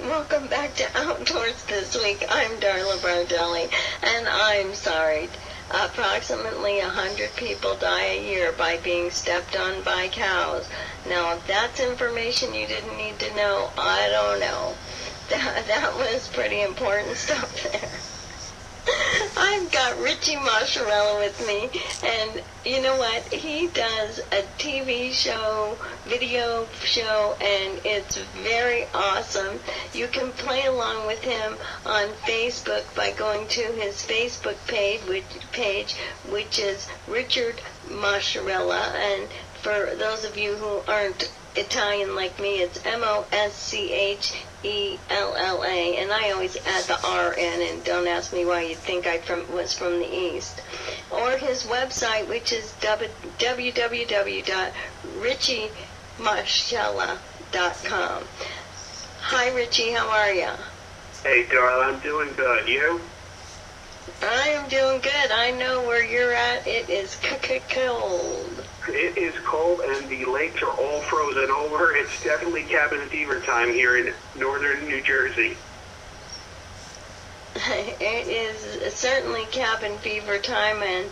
Welcome back to Outdoors This Week. I'm Darla Bardelli, and I'm sorry. Approximately 100 people die a year by being stepped on by cows. Now, if that's information you didn't need to know, I don't know. That was pretty important stuff there. I've got Richie Moschella with me, and you know what? He does a TV show, video show, and it's very awesome. You can play along with him on Facebook by going to his Facebook which is Richard Moschella, and for those of you who aren't Italian like me, it's Moschella, and I always add the R in, and don't ask me why you'd think I was from the East. Or his website, which is www.richiemoschella.com. Hi, Richie, how are you? Hey, Darla, I'm doing good. You? I am doing good. I know where you're at. It is cold. It is cold, and the lakes are all frozen over. It's definitely cabin fever time here in northern New Jersey. It is certainly cabin fever time, and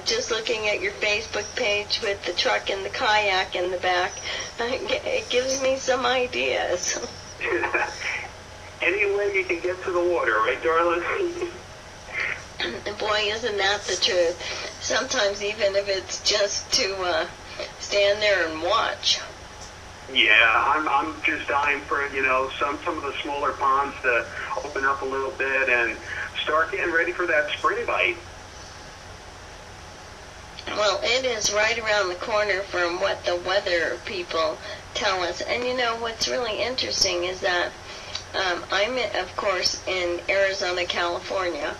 just looking at your Facebook page with the truck and the kayak in the back, it gives me some ideas. Any way you can get to the water, right, Darla? Boy, isn't that the truth. Sometimes even if it's just to stand there and watch. Yeah, I'm just dying for, some of the smaller ponds to open up a little bit and start getting ready for that spring bite. Well, it is right around the corner from what the weather people tell us. And what's really interesting is that I'm, of course, in Arizona, California,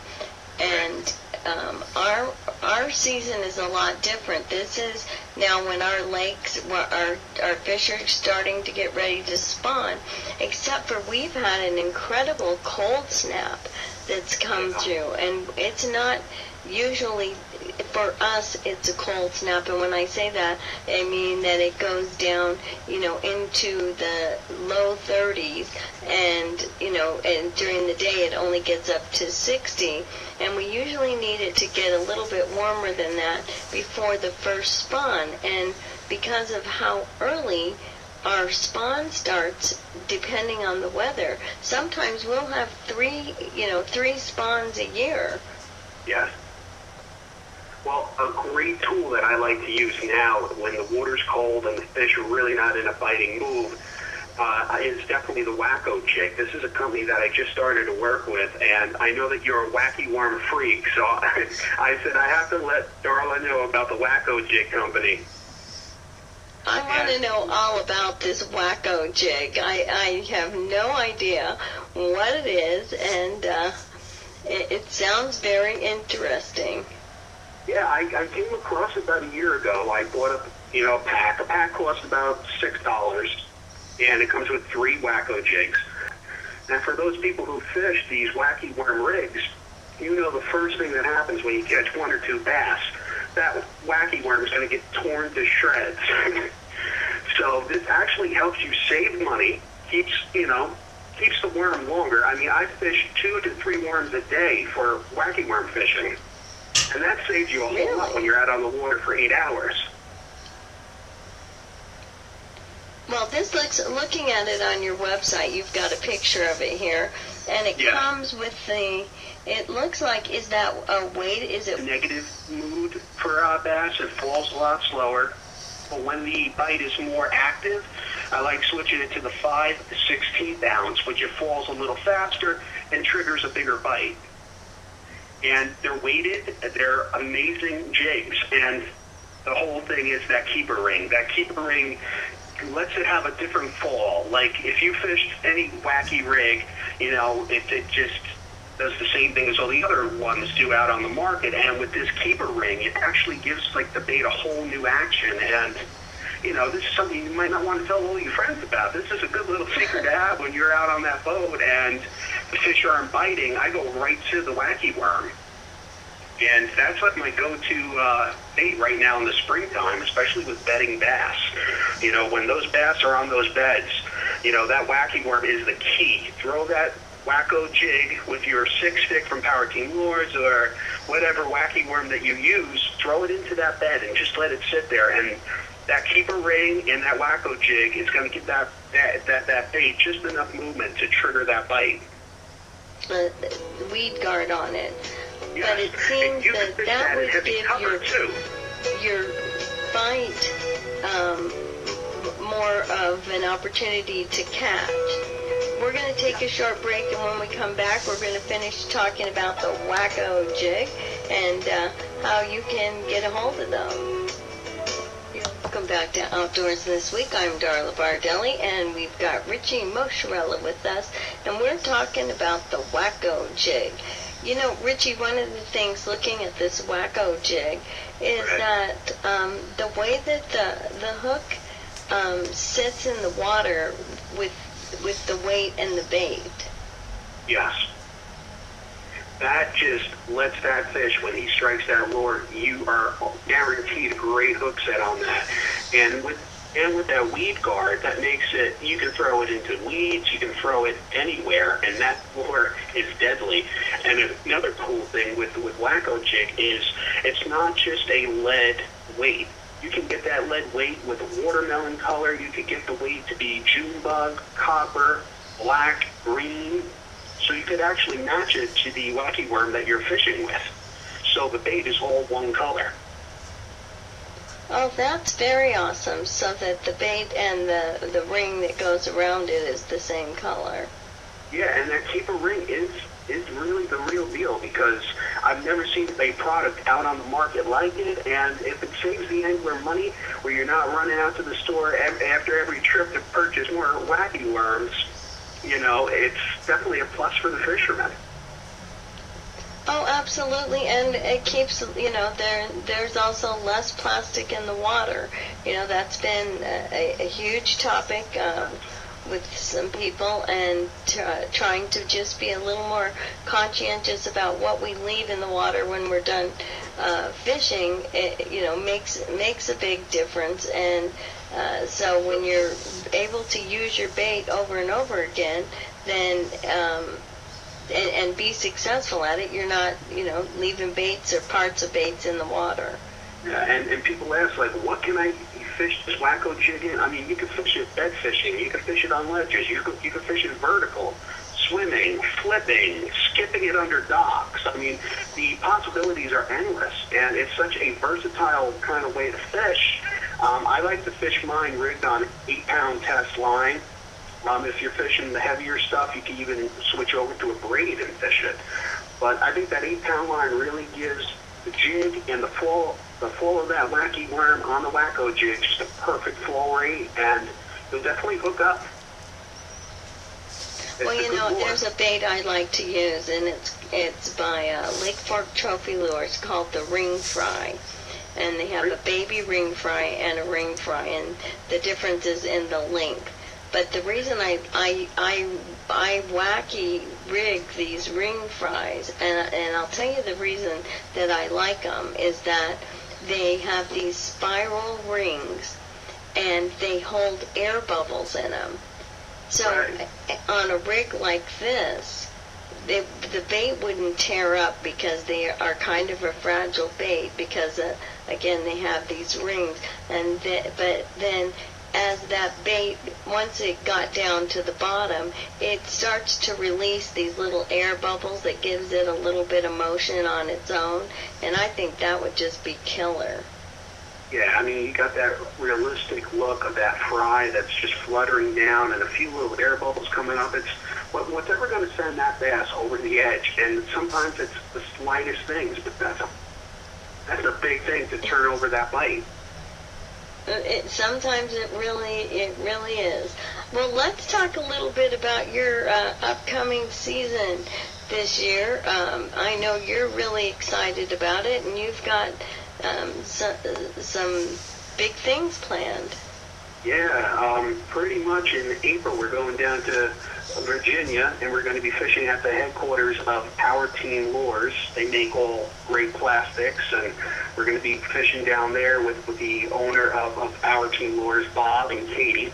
and our season is a lot different. This is now when our lakes, our fish are starting to get ready to spawn, except for we've had an incredible cold snap that's come through, and it's not usually, for us, it's a cold snap, and when I say that, I mean that it goes down, into the low 30s, and, and during the day it only gets up to 60, and we usually need it to get a little bit warmer than that before the first spawn, and because of how early our spawn starts, depending on the weather, sometimes we'll have three spawns a year. Yes. Well, a great tool that I like to use now when the water's cold and the fish are really not in a biting mood is definitely the WackOJig. This is a company that I just started to work with, and I know that you're a wacky worm freak, so I said I have to let Darla know about the WackOJig company. I want to know all about this WackOJig. I have no idea what it is, and it sounds very interesting. Yeah, I came across it about a year ago. I bought a pack. A pack costs about $6, and it comes with 3 WackOJigs. And for those people who fish these wacky worm rigs, the first thing that happens when you catch 1 or 2 bass, that wacky worm is going to get torn to shreds. So this actually helps you save money, keeps the worm longer. I mean, I fish 2 to 3 worms a day for wacky worm fishing. And that saves you a whole lot when you're out on the water for 8 hours. Well, this looking at it on your website, you've got a picture of it here, and it comes with it looks like, is that a weight, is it? Negative mood for bass, it falls a lot slower. But when the bite is more active, I like switching it to the 5/16 ounce, which it falls a little faster and triggers a bigger bite. And they're weighted, they're amazing jigs, and the whole thing is that keeper ring. That keeper ring lets it have a different fall. Like, if you fished any wacky rig, it just does the same thing as all the other ones do out on the market, and with this keeper ring, it actually gives, the bait a whole new action, and, this is something you might not want to tell all your friends about. This is a good little secret to have when you're out on that boat, and the fish aren't biting. I go right to the wacky worm. And that's like my go-to bait right now in the springtime, especially with bedding bass. When those bass are on those beds, You know, that wacky worm is the key. Throw that WackOJig with your 6-stick from PowerTeam Lures or whatever wacky worm that you use, throw it into that bed and just let it sit there. And that keeper ring and that WackOJig is going to give that bait just enough movement to trigger that bite. Weed guard on it. Yes. But it seems that would give your bite more of an opportunity to catch. We're going to take a short break, and when we come back, we're going to finish talking about the WackOJig and how you can get a hold of them. Welcome back to Outdoors This Week. I'm Darla Bardelli, and we've got Richie Moschella with us, and we're talking about the WackOJig. You know, Richie, one of the things looking at this WackOJig is that the way that the hook sits in the water with the weight and the bait. Yes. That just lets that fish, when he strikes that lure, you are guaranteed a great hook set on that. And with that weed guard, that makes it, you can throw it into weeds, you can throw it anywhere, and that lure is deadly. And another cool thing with WackOJig is it's not just a lead weight. You can get that lead weight with a watermelon color. You can get the weight to be June bug, copper, black, green. So you could actually match it to the wacky worm that you're fishing with. So the bait is all one color. Oh, that's very awesome. So that the bait and the ring that goes around it is the same color. Yeah, and that keeper ring is really the real deal, because I've never seen a product out on the market like it, and if it saves the angler money where you're not running out to the store after every trip to purchase more wacky worms, you know, it's definitely a plus for the fishermen. Oh, absolutely, and it keeps, you know, there's also less plastic in the water. You know, that's been a huge topic with some people, and trying to just be a little more conscientious about what we leave in the water when we're done fishing. It, you know, makes a big difference. And so when you're able to use your bait over and over again, then and be successful at it, you're not, you know, leaving baits or parts of baits in the water. Yeah, and people ask, like, what can I fish this WackOJig in? I mean, you can fish it bed fishing, you can fish it on ledges, you can fish it vertical, swimming, flipping, skipping it under docks. I mean, the possibilities are endless, and it's such a versatile kind of way to fish. I like to fish mine rigged on 8-pound test line. If you're fishing the heavier stuff, you can even switch over to a braid and fish it. But I think that 8-pound line really gives the jig and the fall of that wacky worm on the WackOJig just a perfect flow rate, and you'll definitely hook up. Well, you know, there's a bait I like to use, and it's by Lake Fork Trophy Lures, called the ring fry. And they have a baby ring fry and a ring fry, and the difference is in the length. But the reason I wacky rig these ring fries, and I'll tell you the reason that I like them, is that they have these spiral rings, and they hold air bubbles in them. So on a rig like this, the bait wouldn't tear up, because they are kind of a fragile bait, because again, they have these rings. And but then as that bait, once it got down to the bottom, it starts to release these little air bubbles that gives it a little bit of motion on its own, and I think that would just be killer. Yeah, I mean, you got that realistic look of that fry that's just fluttering down and a few little air bubbles coming up. It's what's ever going to send that bass over the edge, and sometimes it's the slightest things, but that's a big thing to turn over that bite. Sometimes it really is. Well, let's talk a little bit about your upcoming season this year. I know you're really excited about it, and you've got some big things planned. Yeah, pretty much in April we're going down to Virginia, and we're going to be fishing at the headquarters of PowerTeam Lures. They make all great plastics, and we're going to be fishing down there with the owner of PowerTeam Lures, Bob and Katie.